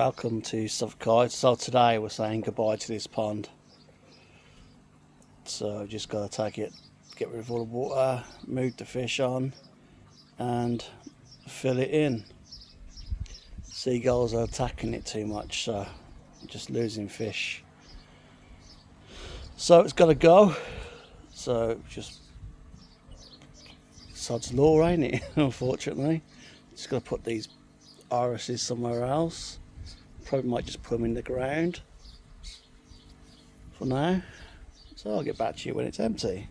Welcome to Suffolk. So today we're saying goodbye to this pond. So just got to take it, get rid of all the water, move the fish on and fill it in. Seagulls are attacking it too much, so just losing fish. So it's got to go. So just sod's law, ain't it? Unfortunately, just got to put these irises somewhere else. Probably might just put them in the ground for now. So I'll get back to you when it's empty.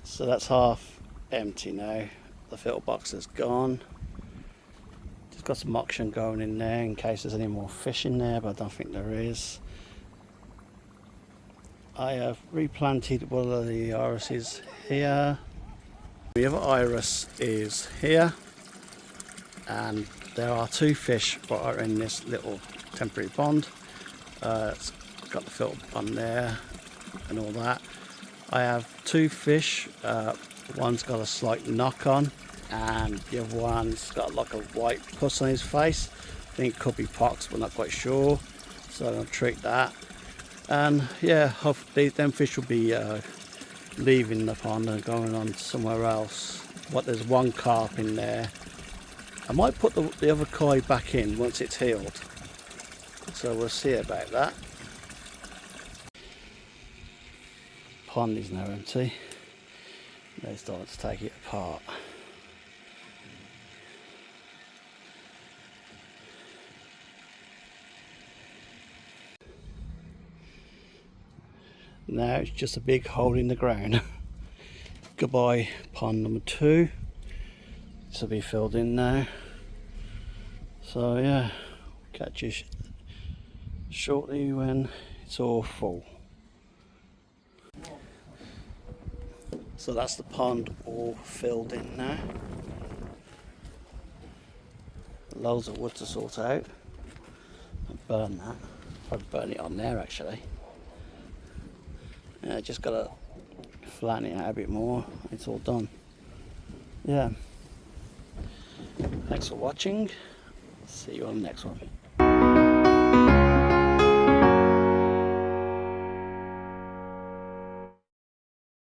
So that's half empty now. The filter box is gone. Just got some oxygen going in there in case there's any more fish in there, but I don't think there is. I have replanted one of the irises here. The other iris is here, and there are two fish that are in this little temporary pond. It's got the filter on there and all that. I have two fish. One's got a slight knock on, and the other one's got like a white pus on his face. I think it could be pox, but not quite sure. So I'll treat that. And yeah, hopefully them fish will be leaving the pond and going on somewhere else. But there's one carp in there. I might put the other koi back in once it's healed. So we'll see about that. Pond is now empty. They're starting to take it apart. Now it's just a big hole in the ground. Goodbye pond number 2. This will be filled in now. So yeah, catch you shortly when it's all full. So that's the pond all filled in now. Loads of wood to sort out. I'll burn that. Probably burn it on there actually. Yeah, just gotta flatten it out a bit more. It's all done. Yeah. Thanks for watching. See you on the next one.